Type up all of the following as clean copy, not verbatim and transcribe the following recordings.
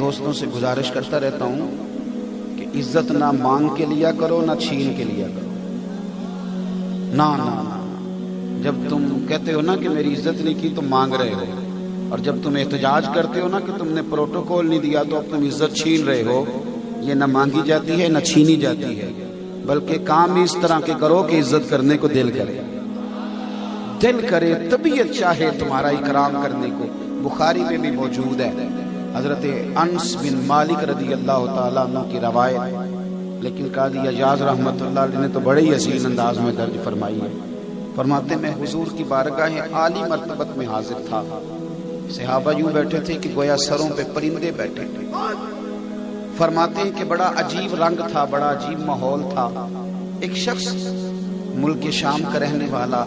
دوستوں سے گزارش کرتا رہتا ہوں کہ عزت نہ مانگ کے لیا کرو نہ چھین کے لیا کرو. نہ جب تم کہتے ہو نا کہ میری عزت نہیں کی، تم مانگ رہے ہو، اور جب تم احتجاج کرتے ہو نا کہ تم نے پروٹوکول نہیں دیا تو اب تم عزت چھین رہے ہو. یہ نہ مانگی جاتی ہے نہ چھینی جاتی ہے، بلکہ کام اس طرح کے کرو کہ عزت کرنے کو دل کرے، دل کرے، طبیعت چاہے تمہارا اکرام کرنے کو. بخاری میں بھی موجود ہے حضرت انس بن مالک رضی اللہ تعالیٰ عنہ کی روایت، لیکن قاضی اجاز رحمۃ اللہ علیہ نے تو بڑے ہی حسین انداز میں درج فرمائی ہے. فرماتے میں حضور کی بارگاہ عالی مرتبت میں حاضر تھا. صحابہ یوں بیٹھے تھے کہ گویا سروں پہ پرندے بیٹھے. فرماتے ہیں کہ بڑا عجیب رنگ تھا، بڑا عجیب ماحول تھا. ایک شخص ملک شام کا رہنے والا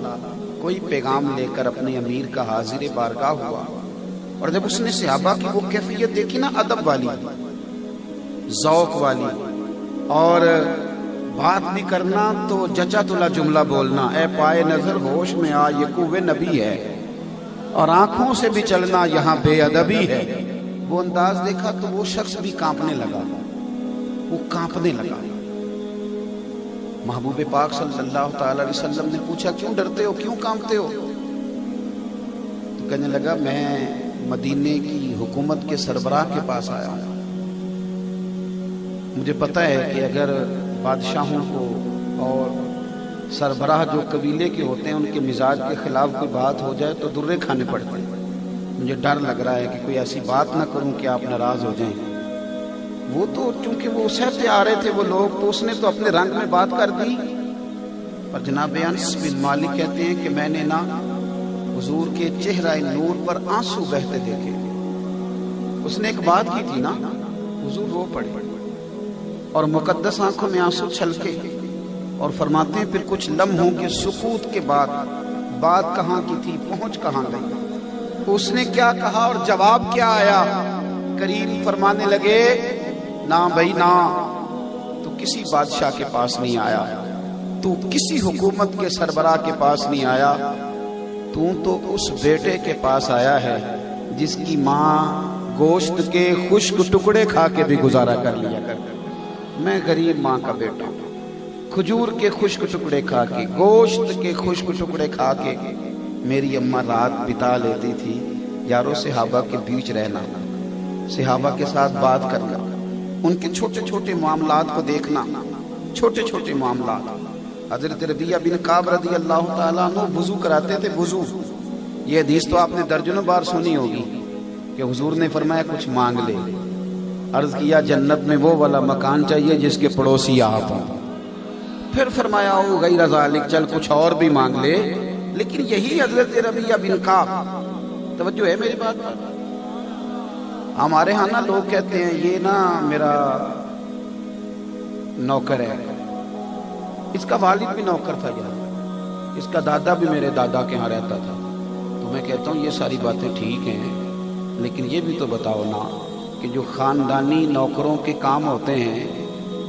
کوئی پیغام لے کر اپنے امیر کا حاضر بارگاہ ہوا، اور جب اس نے صحابہ کی وہ کیفیت دیکھی نا، ادب والی، ذوق والی، اور بات بھی کرنا تو جچا تلا جملہ بولنا، اے پائے نظر ہوش میں آ یہ کوہ نبی ہے، اور آنکھوں سے بھی چلنا یہاں بے ادبی ہے. وہ انداز دیکھا تو وہ شخص بھی کانپنے لگا، وہ کانپنے لگا. محبوب پاک صلی اللہ تعالی علیہ وسلم نے پوچھا کیوں ڈرتے ہو، کیوں کانپتے ہو؟ تو کہنے لگا میں مدینے کی حکومت کے سربراہ کے پاس آیا ہوں. مجھے پتہ ہے کہ اگر بادشاہوں کو اور سربراہ جو قبیلے کے ہوتے ہیں ان کے مزاج کے خلاف کوئی بات ہو جائے تو درے کھانے پڑتے ہیں. مجھے ڈر لگ رہا ہے کہ کوئی ایسی بات نہ کروں کہ آپ ناراض ہو جائیں. وہ تو چونکہ وہ سہتے آ رہے تھے وہ لوگ، تو اس نے تو اپنے رنگ میں بات کر دی. پر جناب انس بن مالک کہتے ہیں کہ میں نے نا حضور کے چہرہ نور پر آنسو بہتے دیکھے. اس نے ایک بات کی تھی نا، حضور رو پڑے اور مقدس آنکھوں میں آنسو چھلکے، اور فرماتے ہیں پھر کچھ لمحوں کے سکوت کے بعد بات کہاں کی تھی پہنچ کہاں گئی. اس نے کیا کہا اور جواب کیا آیا؟ کریم فرمانے لگے نہ بھائی نہ، تو کسی بادشاہ کے پاس نہیں آیا، تو کسی حکومت کے سربراہ کے پاس نہیں آیا، تو اس بیٹے کے پاس آیا ہے جس کی ماں گوشت کے خشک ٹکڑے کھا کے بھی گزارا کر لیا کرتی. میں غریب ماں کا بیٹا ہوں، کھجور کے خشک ٹکڑے کھا کے، گوشت کے خشک ٹکڑے کھا کے میری اماں رات بتا لیتی تھی. یارو صحابہ کے بیچ رہنا، صحابہ کے ساتھ بات کرنا، ان کے چھوٹے چھوٹے معاملات کو دیکھنا، چھوٹے چھوٹے معاملات. حضرت ربیعہ بن کعب رضی اللہ تعالیٰ عنہ وضو کراتے تھے. وضو، یہ حدیث تو آپ نے درجنوں بار سنی ہوگی کہ حضور نے فرمایا کچھ مانگ لے. عرض کیا جنت میں وہ والا مکان چاہیے جس کے پڑوسی آپ ہوں. پھر فرمایا او غیر ذالک، چل کچھ اور بھی مانگ لے. لیکن یہی حضرت ربیعہ بن کعب، توجہ ہے میری بات پر. ہمارے ہاں نا لوگ کہتے ہیں یہ نا میرا نوکر ہے، اس کا والد بھی نوکر تھا یار، اس کا دادا بھی میرے دادا کے ہاں رہتا تھا. تو میں کہتا ہوں یہ ساری باتیں ٹھیک ہیں، لیکن یہ بھی تو بتاؤ نا کہ جو خاندانی نوکروں کے کام ہوتے ہیں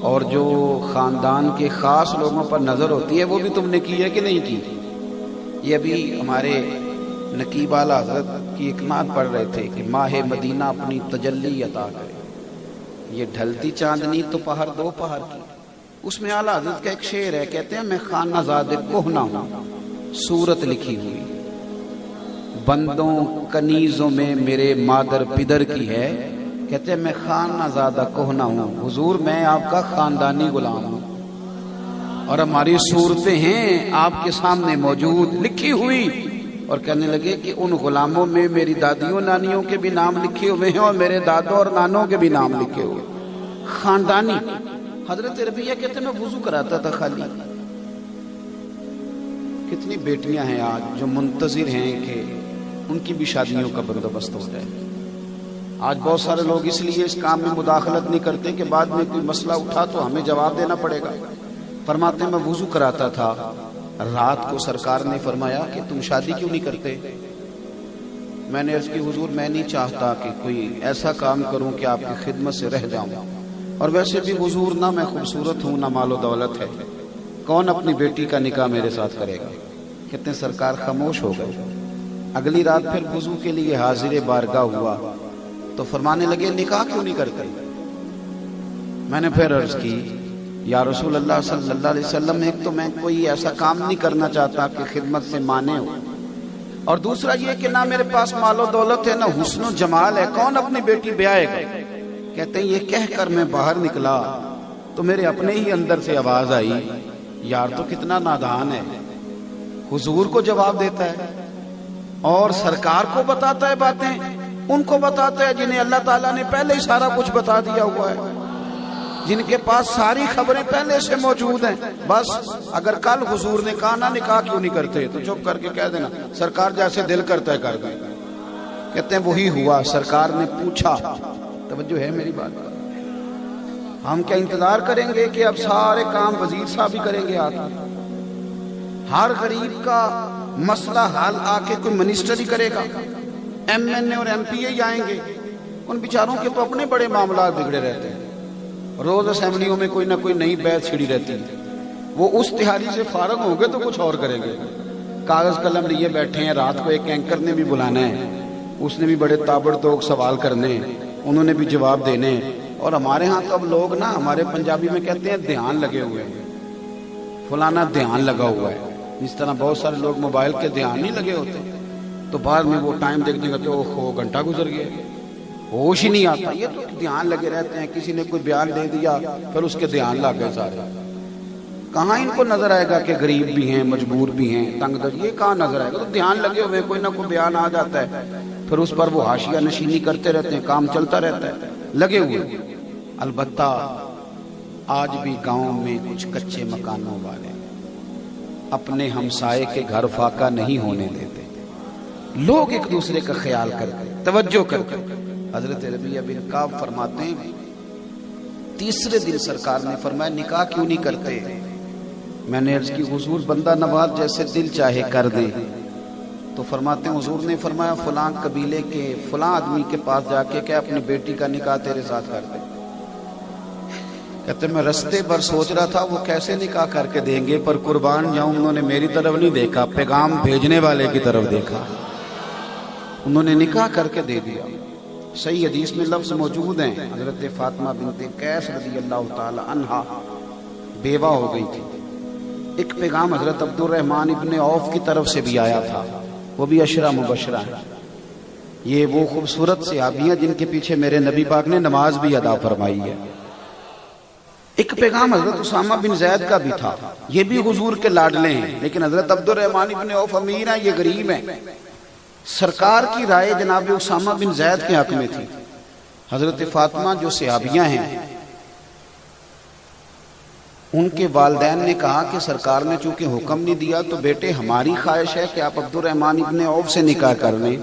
اور جو خاندان کے خاص لوگوں پر نظر ہوتی ہے وہ بھی تم نے کی ہے کہ نہیں کی؟ یہ ابھی ہمارے نقیب اعلیٰ حضرت کی ایک نعت پڑھ رہے تھے کہ ماہ مدینہ اپنی تجلی عطا کرے، یہ ڈھلتی چاندنی تو پہر دو پہر کی. اس میں اعلیٰ حضرت کا ایک شعر ہے، کہتے ہیں میں خانہ زاد کہنا ہوں، صورت لکھی ہوئی بندوں کنیزوں میں میرے مادر پدر کی ہے. کہتے ہیں میں خانہ زادہ کہنا ہوں، حضور میں آپ کا خاندانی غلام ہوں، اور ہماری صورتیں ہیں آپ کے سامنے موجود لکھی ہوئی. اور کہنے لگے کہ ان غلاموں میں میری دادیوں نانیوں کے بھی نام لکھے ہوئے ہیں اور میرے دادوں اور نانوں کے بھی نام لکھے ہوئے، خاندانی. حضرت ربیعہ کہتے ہیں میں وضو کراتا تھا خالی. کتنی بیٹیاں ہیں آج جو منتظر ہیں کہ ان کی بھی شادیوں کا بندوبست ہو جائے. آج بہت سارے لوگ اس لیے اس کام میں مداخلت نہیں کرتے کہ بعد میں کوئی مسئلہ اٹھا تو ہمیں جواب دینا پڑے گا. فرماتے ہیں میں وضو کراتا تھا، رات کو سرکار نے فرمایا کہ تم شادی کیوں نہیں کرتے؟ میں نے عرض کی حضور میں نہیں چاہتا کہ کوئی ایسا کام کروں کہ آپ کی خدمت سے رہ جاؤں، اور ویسے بھی حضور نہ میں خوبصورت ہوں نہ مال و دولت ہے، کون اپنی بیٹی کا نکاح میرے ساتھ کرے گا؟ کہتے ہیں سرکار خاموش ہو گئے. اگلی رات پھر وضو کے لیے حاضر بارگاہ ہوا تو تو فرمانے لگے نکاح کیوں نہیں کرتے؟ میں نے پھر عرض کی یا رسول اللہ صلی اللہ علیہ وسلم، ایک تو میں کوئی ایسا کام نہیں کرنا چاہتا کہ خدمت سے مانے ہو، اور دوسرا یہ کہ نہ میرے پاس مال و دولت ہے، نہ حسن و جمال ہے، کون اپنی بیٹی بیائے گا؟ کہتے ہیں یہ کہہ کر میں باہر نکلا تو میرے اپنے ہی اندر سے آواز آئی، یار تو کتنا نادان ہے، حضور کو جواب دیتا ہے اور سرکار کو بتاتا ہے باتیں، ان کو بتاتا ہے جنہیں اللہ تعالیٰ نے پہلے ہی سارا کچھ بتا دیا ہوا ہے، جن کے پاس ساری خبریں پہلے سے موجود ہیں۔ بس اگر کل حضور نے کہا نہ نکاح کیوں نہیں کرتے تو چپ کر کے کہہ دینا سرکار جیسے دل کرتا ہے کر دیں۔ کہتے ہیں وہی ہوا، سرکار نے پوچھا، توجہ ہے میری بات پر، ہم کیا انتظار کریں گے کہ اب سارے کام وزیر صاحب ہی کریں گے؟ ہر غریب کا مسئلہ حل آ کے کوئی منسٹر ہی کرے گا؟ ایم این اے اور ایم پی اے ہی آئیں گے؟ ان بیچاروں کے تو اپنے بڑے معاملات بگڑے رہتے ہیں، روز اسمبلیوں میں کوئی نہ کوئی نئی بیعت چھڑی رہتی ہے، وہ اس تہاری سے فارغ ہوں گے تو کچھ اور کریں گے، کاغذ قلم لیے بیٹھے ہیں، رات کو ایک اینکر نے بھی بلانا ہے، اس نے بھی بڑے تابڑ توڑ سوال کرنے، انہوں نے بھی جواب دینے۔ اور ہمارے ہاں تو اب لوگ نا، ہمارے پنجابی میں کہتے ہیں دھیان لگے ہوئے ہیں، فلانا دھیان لگا ہوا ہے، اس طرح بہت سارے لوگ موبائل کے دھیان نہیں لگے ہوتے، تو بعد میں وہ ٹائم دیکھنے کا اوہ گھنٹہ گزر گیا، ہوش ہی نہیں آتا۔ یہ تو دھیان لگے رہتے ہیں، کسی نے کوئی بیان دے دیا پھر اس کے دھیان لگ گئے سارے۔ کہاں ان کو نظر آئے گا کہ غریب بھی ہیں، مجبور بھی ہیں، تنگ دست، یہ کہاں نظر آئے گا؟ تو دھیان لگے ہوئے، کوئی نہ کوئی بیان آ جاتا ہے، پھر اس پر وہ حاشیہ نشینی کرتے رہتے ہیں، کام چلتا رہتا ہے، لگے ہوئے۔ البتہ آج بھی گاؤں میں کچھ کچے مکانوں والے اپنے ہمسائے کے گھر فاقہ نہیں ہونے دیتے، لوگ ایک دوسرے کا خیال کرتے، توجہ کرتے۔ حضرت ربیعہ بن کعب فرماتے ہیں تیسرے دن سرکار نے فرمایا نکاح کیوں نہیں کرتے؟ میں نے عرض کی حضور بندہ نواز جیسے دل چاہے کر دیں، تو فرماتے ہیں حضور نے فرمایا فلاں قبیلے کے فلاں آدمی کے پاس جا کے کہ اپنی بیٹی کا نکاح تیرے ساتھ کر دے۔ کہتے میں رستے پر سوچ رہا تھا وہ کیسے نکاح کر کے دیں گے، پر قربان جاؤں انہوں نے میری طرف نہیں دیکھا، پیغام بھیجنے والے کی طرف دیکھا، انہوں نے نکاح کر کے دے دیا۔ صحیح حدیث میں لفظ موجود ہیں، حضرت فاطمہ بنت قیس رضی اللہ تعالی عنہا بیوہ ہو گئی تھی، ایک پیغام حضرت عبد الرحمن ابن عوف کی طرف سے بھی آیا تھا، وہ بھی عشرہ مبشرہ ہیں، یہ وہ خوبصورت صحابیاں جن کے پیچھے میرے نبی پاک نے نماز بھی ادا فرمائی ہے۔ ایک پیغام حضرت اسامہ بن زید کا بھی تھا، یہ بھی حضور کے لاڈلے ہیں، لیکن حضرت عبد الرحمن ابن عوف امیر ہیں، یہ غریب ہیں۔ سرکار کی رائے جناب اسامہ بن زید کے حق میں تھی۔ حضرت فاطمہ جو صحابیاں ہیں، ان کے والدین نے کہا کہ سرکار نے چونکہ حکم نہیں دیا تو بیٹے ہماری خواہش ہے کہ آپ عبد الرحمن ابن عوف سے نکاح کر لیں۔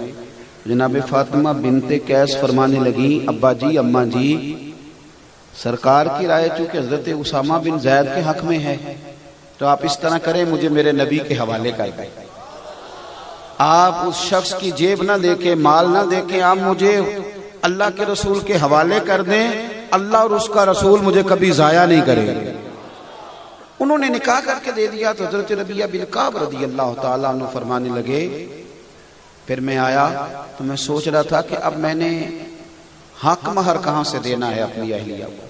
جناب فاطمہ بنت قیس فرمانے لگی ابا جی اماں جی، سرکار کی رائے چونکہ حضرت اسامہ بن زید کے حق میں ہے تو آپ اس طرح کریں مجھے میرے نبی کے حوالے کر دیں، آپ اس شخص کی جیب نہ دیکھیں، مال نہ دیکھیں، آپ مجھے اللہ کے رسول کے حوالے کر دیں، اللہ اور اس کا رسول مجھے کبھی ضائع نہیں کرے گا۔ انہوں نے نکاح کر کے دے دیا تو حضرت ربیعہ بن کعب رضی اللہ تعالیٰ عنہ فرمانے لگے پھر میں آیا تو میں سوچ رہا تھا کہ اب میں نے حق مہر کہاں سے دینا ہے اپنی اہلیہ کو،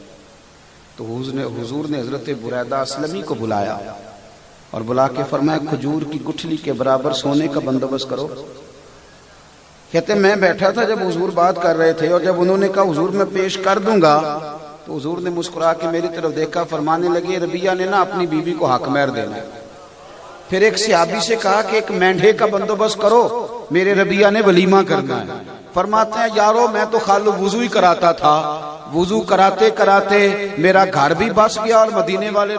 تو حضور نے حضرت بریدہ اسلمی کو بلایا اور بلا کے فرمایا کھجور کی گٹھلی کے برابر سونے کا بندوبست کرو۔ کہتے میں بیٹھا تھا جب حضور بات کر رہے تھے، اور جب انہوں نے کہا حضور میں پیش کر دوں گا تو حضور نے مسکرا کے میری طرف دیکھا، فرمانے لگے ربیعہ نے نا اپنی بیوی کو حق مہر دینا ہے۔ پھر ایک صحابی سے کہا کہ ایک مینڈھے کا بندوبست کرو، میرے ربیعہ نے ولیمہ کرنا ہے۔ فرماتے ہیں یارو میں تو خالو وضو ہی کراتا تھا، وضو کراتے کراتے میرا گھر بھی بس گیا اور مدینے والے